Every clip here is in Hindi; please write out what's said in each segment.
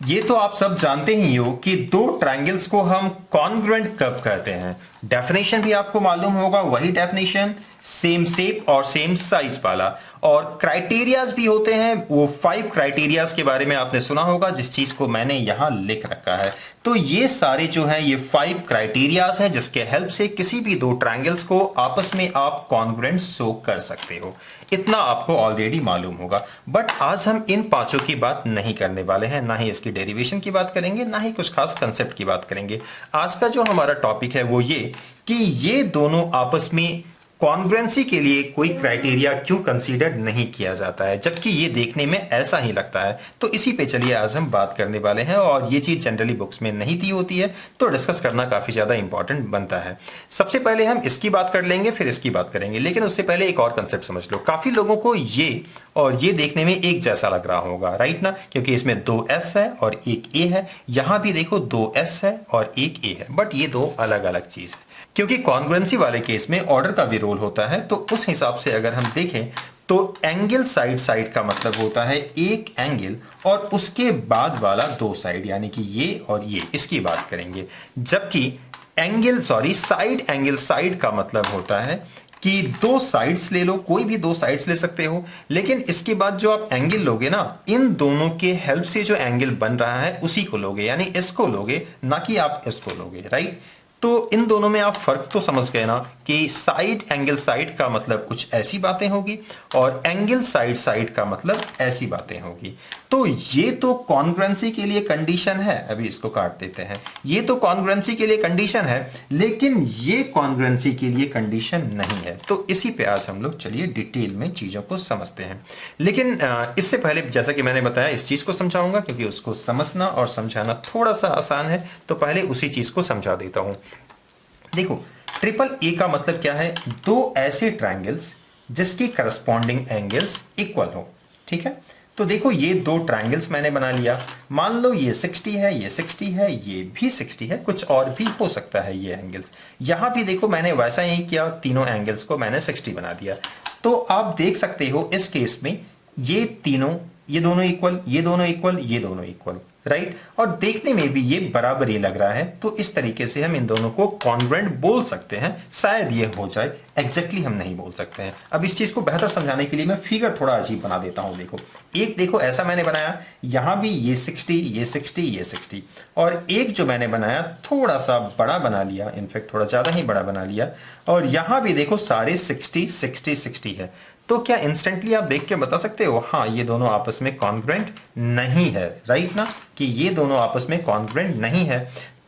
ये तो आप सब जानते ही हो कि दो ट्रायंगल्स को हम कॉन्ग्रुएंट कब कहते हैं। डेफिनेशन भी आपको मालूम होगा, वही डेफिनेशन, सेम शेप और सेम साइज वाला। और क्राइटेरियाज भी होते हैं, वो 5 क्राइटेरियाज के बारे में आपने सुना होगा, जिस चीज को मैंने यहां लिख रखा है। तो ये सारे जो हैं ये 5 क्राइटेरियाज हैं जिसके हेल्प से किसी भी दो ट्रायंगल्स को आपस में आप कॉन्ग्रुएंट शो कर सकते हो। इतना आपको ऑलरेडी मालूम होगा। बट आज हम इन पांचों की बात नहीं करने वाले हैं, ना ही इसकी डेरिवेशन की बात करेंगे, ना ही कुछ खास कंसेप्ट की बात करेंगे। आज का जो हमारा टॉपिक है वो ये कि ये दोनों आपस में कॉन्ग्रुएंसी के लिए कोई क्राइटेरिया क्यों कंसीडर नहीं किया जाता है, जबकि ये देखने में ऐसा ही लगता है। तो इसी पे चलिए आज हम बात करने वाले हैं। और ये चीज जनरली बुक्स में नहीं दी होती है, तो डिस्कस करना काफी ज्यादा इंपॉर्टेंट बनता है। सबसे पहले हम इसकी बात कर लेंगे, फिर इसकी बात करेंगे। लेकिन उससे पहले एक और कंसेप्ट समझ लो। काफी लोगों को ये और ये देखने में एक जैसा लग रहा होगा, राइट ना, क्योंकि इसमें 2 S है और एक A है। यहां भी देखो 2 S है और एक A है, बट ये दो अलग अलग चीज है। क्योंकि कॉन्ग्रुएंसी वाले केस में ऑर्डर का भी रोल होता है, तो उस हिसाब से अगर हम देखें तो एंगल साइड साइड का मतलब होता है एक एंगल और उसके बाद वाला 2 साइड, यानी कि ये और ये, इसकी बात करेंगे। जबकि साइड एंगल साइड का मतलब होता है कि 2 साइड्स ले लो, कोई भी 2 साइड्स ले सकते हो, लेकिन इसके बाद जो आप एंगल लोगे ना, इन दोनों के हेल्प से जो एंगल बन रहा है उसी को लोगे, यानी इसको लोगे, ना कि आप इसको लोगे, राइट। तो इन दोनों में आप फर्क तो समझ गए ना कि साइड एंगल साइड का मतलब कुछ ऐसी बातें होगी और एंगल साइड साइड का मतलब ऐसी बातें होगी। तो ये तो कॉन्ग्रुएंसी के लिए कंडीशन है। अभी इसको काट देते हैं। ये तो कॉन्ग्रुएंसी के लिए कंडीशन है, लेकिन ये कॉन्ग्रुएंसी के लिए कंडीशन नहीं है। तो इसी पे आज हम लोग चलिए डिटेल में चीजों को समझते हैं। लेकिन इससे पहले, जैसा कि मैंने बताया, इस चीज को समझाऊंगा क्योंकि उसको समझना और समझाना थोड़ा सा आसान है। तो पहले उसी चीज को समझा देता हूं। देखो, ट्रिपल ए का मतलब क्या है? 2 ऐसे ट्रायंगल्स जिसकी करस्पॉन्डिंग एंगल्स इक्वल हो। ठीक है, तो देखो ये 2 ट्रायंगल्स मैंने बना लिया। मान लो ये 60 है, ये 60 है, ये भी 60 है, कुछ और भी हो सकता है ये एंगल्स। यहां भी देखो मैंने वैसा ही किया, तीनों एंगल्स को मैंने 60 बना दिया। तो आप देख सकते हो इस केस में ये तीनों, ये दोनों इक्वल, ये दोनों इक्वल, ये दोनों इक्वल, राइट। और देखने में भी ये बराबर ही लग रहा है। तो इस तरीके से हम इन दोनों को कॉन्ग्रुएंट बोल सकते हैं। शायद ये हो जाए, एग्जैक्टली हम नहीं बोल सकते हैं। अब इस चीज को बेहतर समझाने के लिए मैं फिगर थोड़ा अजीब बना देता हूं। देखो, एक देखो ऐसा मैंने बनाया, यहां भी ये 60, ये 60, ये 60, और एक जो मैंने बनाया थोड़ा सा बड़ा बना लिया, इनफैक्ट थोड़ा ज्यादा ही बड़ा बना लिया, और यहां भी देखो सारे 60, 60, 60 है। तो क्या इंस्टेंटली आप देख के बता सकते हो हाँ ये दोनों आपस में कॉन्ग्रुएंट नहीं है, राइट ना, कि ये दोनों आपस में कॉन्ग्रुएंट नहीं है।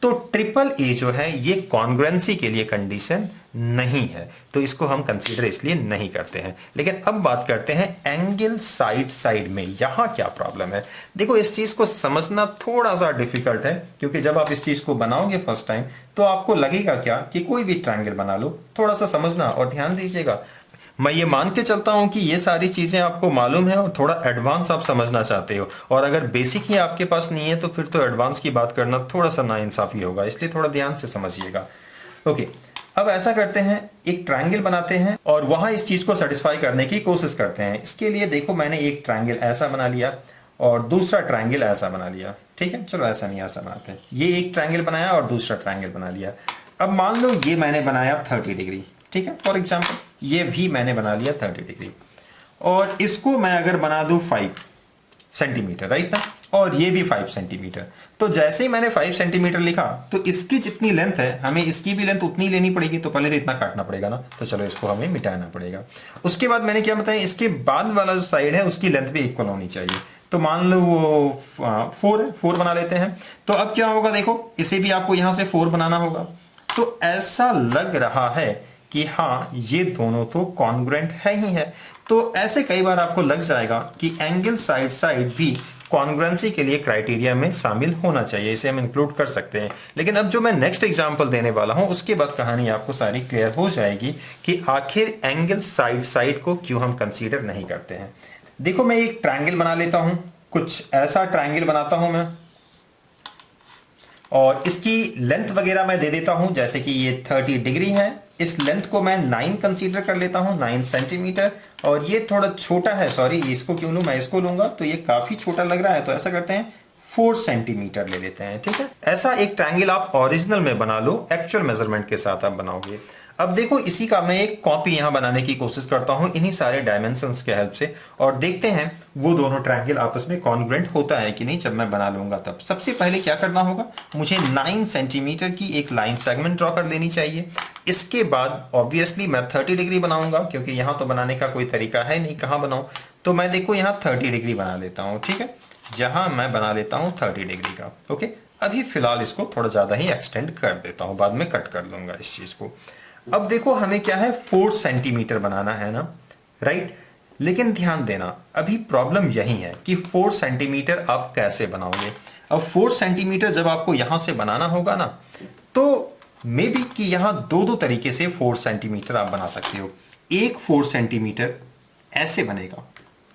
तो ट्रिपल ए जो है ये कॉन्ग्रुएंसी के लिए कंडीशन नहीं है, तो इसको हम कंसीडर इसलिए नहीं करते हैं। लेकिन अब बात करते हैं एंगल साइड साइड में, यहां क्या प्रॉब्लम है। देखो, इस चीज को समझना थोड़ा सा डिफिकल्ट है, क्योंकि जब आप इस चीज को बनाओगे फर्स्ट टाइम तो आपको लगेगा क्या कि कोई भी ट्रायंगल बना लो। थोड़ा सा समझना और ध्यान दीजिएगा। मैं ये मान के चलता हूं कि ये सारी चीजें आपको मालूम है और थोड़ा एडवांस आप समझना चाहते हो, और अगर बेसिक ही आपके पास नहीं है तो फिर तो एडवांस की बात करना थोड़ा सा नाइंसाफी होगा, इसलिए थोड़ा ध्यान से समझिएगा। ओके, अब ऐसा करते हैं, एक ट्रायंगल बनाते हैं और वहां इस चीज को सेटिस्फाई करने की कोशिश करते हैं। इसके लिए देखो मैंने एक ट्रायंगल ऐसा बना लिया और दूसरा ट्रायंगल ऐसा बना लिया। ठीक है, चलो ऐसा नहीं, ऐसा बनाते हैं। ये एक ट्रायंगल बनाया और दूसरा ट्रायंगल बना लिया। अब मान लो ये मैंने बनाया 30 डिग्री, ठीक है, फॉर एग्जाम्पल ये भी मैंने बना लिया 30 डिग्री, और इसको मैं अगर बना दूं 5 सेंटीमीटर, राइट ना, और ये भी 5 सेंटीमीटर। तो जैसे ही मैंने 5 सेंटीमीटर लिखा तो इसकी जितनी लेंथ है हमें इसकी भी लेंथ उतनी लेनी पड़ेगी। तो पहले तो इतना काटना पड़ेगा ना, तो चलो इसको हमें मिटाना पड़ेगा। उसके बाद मैंने क्या बताया, इसके बाद वाला जो साइड है उसकी लेंथ भी इक्वल होनी चाहिए। तो मान लो वो 4 है, 4 बना लेते हैं। तो अब क्या होगा, देखो इसे भी आपको यहां से 4 बनाना होगा। तो ऐसा लग रहा है कि हाँ ये दोनों तो कॉन्ग्रुएंट है ही है। तो ऐसे कई बार आपको लग जाएगा कि एंगल साइड साइड भी कॉन्ग्रुएंसी के लिए क्राइटेरिया में शामिल होना चाहिए, इसे हम इंक्लूड कर सकते हैं। लेकिन अब जो मैं नेक्स्ट एग्जांपल देने वाला हूं उसके बाद कहानी आपको सारी क्लियर हो जाएगी कि आखिर एंगल साइड साइड को क्यों हम कंसीडर नहीं करते हैं। देखो, मैं एक ट्रायंगल बना लेता हूं, कुछ ऐसा ट्रायंगल बनाता हूं मैं, और इसकी लेंथ वगैरह मैं दे देता हूं, जैसे कि ये 30 डिग्री है। इस लेंथ को मैं 9 कंसीडर कर लेता हूं, 9 सेंटीमीटर। और ये थोड़ा छोटा है, सॉरी इसको क्यों लूं, मैं इसको लूंगा तो ये काफी छोटा लग रहा है। तो ऐसा करते हैं 4 सेंटीमीटर ले लेते हैं, ठीक है। ऐसा एक ट्रायंगल आप ओरिजिनल में बना लो, एक्चुअल मेजरमेंट के साथ आप बनाओगे। अब देखो इसी का मैं एक कॉपी यहां बनाने की कोशिश करता हूं इन्हीं सारे डायमेंशंस के हेल्प से, और देखते हैं वो दोनों ट्रायंगल आपस में कॉन्ग्रुएंट होता है कि नहीं जब मैं बना लूंगा तब। सबसे पहले क्या करना होगा, मुझे 9 सेंटीमीटर की एक लाइन सेगमेंट ड्रॉ कर लेनी चाहिए। इसके बाद ऑब्वियसली मैं 30 डिग्री बनाऊंगा, क्योंकि यहां तो बनाने का कोई तरीका है नहीं, कहां बनाऊं, तो मैं देखो यहां 30 डिग्री बना लेता हूं, ठीक है। यहां मैं बना लेता हूं 30 डिग्री का, ओके। अभी फिलहाल इसको थोड़ा ज्यादा ही एक्सटेंड कर देता हूं, बाद में कट कर लूंगा इस चीज को। अब देखो हमें क्या है, 4 सेंटीमीटर बनाना है ना, राइट। लेकिन ध्यान देना अभी प्रॉब्लम यही है कि 4 सेंटीमीटर आप कैसे बनाओगे। अब 4 सेंटीमीटर जब आपको यहां से बनाना होगा ना, तो मे बी कि यहां दो तरीके से 4 सेंटीमीटर आप बना सकते हो। एक 4 सेंटीमीटर ऐसे बनेगा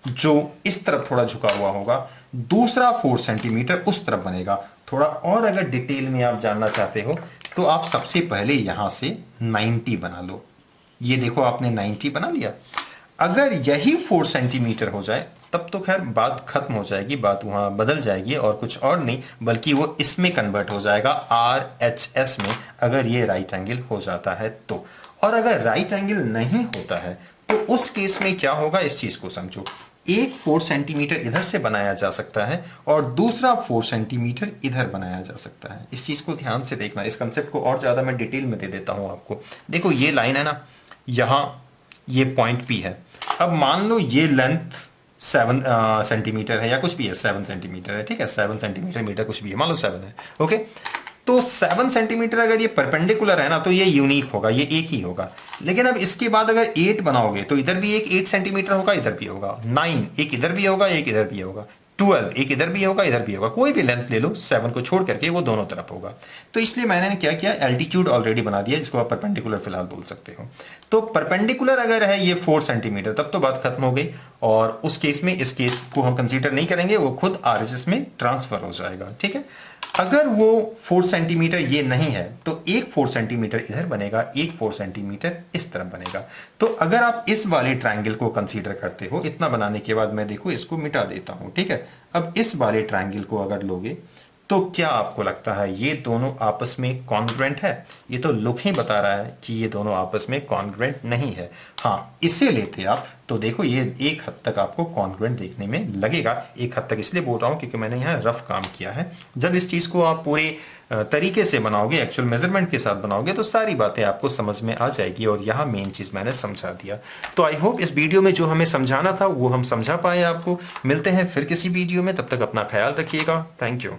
जो इस तरफ थोड़ा झुका हुआ होगा, दूसरा 4 सेंटीमीटर उस तरफ बनेगा। थोड़ा और अगर डिटेल में आप जानना चाहते हो तो आप सबसे पहले यहां से 90 बना लो। ये देखो आपने 90 बना लिया। अगर यही 4 सेंटीमीटर हो जाए तब तो खैर बात खत्म हो जाएगी, बात वहां बदल जाएगी और कुछ और नहीं बल्कि वो इसमें कन्वर्ट हो जाएगा RHS में, अगर ये राइट एंगल हो जाता है तो। और अगर राइट एंगल नहीं होता है तो उस केस में क्या होगा, इस चीज को समझो। एक 4 सेंटीमीटर इधर से बनाया जा सकता है और दूसरा 4 सेंटीमीटर इधर बनाया जा सकता है। इस चीज को ध्यान से देखना, इस कंसेप्ट को और ज्यादा मैं डिटेल में दे देता हूं आपको। देखो ये लाइन है ना, यहां ये पॉइंट P है। अब मान लो ये लेंथ 7 सेंटीमीटर है या कुछ भी है, 7 सेंटीमीटर है, ठीक है। 7 सेंटीमीटर मीटर कुछ भी है, मान लो 7 है, ओके। तो 7 सेंटीमीटर अगर ये परपेंडिकुलर है ना तो ये यूनिक होगा, ये एक ही होगा। लेकिन अब इसके बाद अगर 8 बनाओगे तो इधर भी एक 8 सेंटीमीटर होगा, इधर भी होगा। 9 एक इधर भी होगा, एक इधर भी होगा। 12 एक इधर भी होगा, इधर भी होगा। कोई भी लेंथ ले लो 7 को छोड़ करके, वो दोनों तरफ होगा। तो इसलिए मैंने क्या किया, एल्टीट्यूड ऑलरेडी बना दिया, जिसको आप परपेंडिकुलर फिलहाल बोल सकते हो। तो परपेंडिकुलर अगर है ये 4 सेंटीमीटर तब तो बात खत्म हो गई, और उस केस में इस केस को हम कंसीडर नहीं करेंगे, वो खुद RHS में ट्रांसफर हो जाएगा, ठीक है। अगर वो 4 सेंटीमीटर ये नहीं है तो एक 4 सेंटीमीटर इधर बनेगा, एक 4 सेंटीमीटर इस तरफ बनेगा। तो अगर आप इस वाले ट्रायंगल को कंसीडर करते हो, इतना बनाने के बाद मैं देखो इसको मिटा देता हूं, ठीक है। अब इस वाले ट्रायंगल को अगर लोगे तो क्या आपको लगता है ये दोनों आपस में कॉन्ग्रुएंट है? ये तो लुक ही बता रहा है कि ये दोनों आपस में कॉन्ग्रुएंट नहीं है। हाँ, इसे लेते आप तो देखो ये एक हद तक आपको कॉन्ग्रुएंट देखने में लगेगा। एक हद तक इसलिए बोल रहा हूं क्योंकि मैंने यहाँ रफ काम किया है। जब इस चीज को आप पूरे तरीके से बनाओगे, एक्चुअल मेजरमेंट के साथ बनाओगे, तो सारी बातें आपको समझ में आ जाएगी, और यहाँ मेन चीज मैंने समझा दिया। तो आई होप इस वीडियो में जो हमें समझाना था वो हम समझा पाए आपको। मिलते हैं फिर किसी वीडियो में, तब तक अपना ख्याल रखिएगा। Thank you.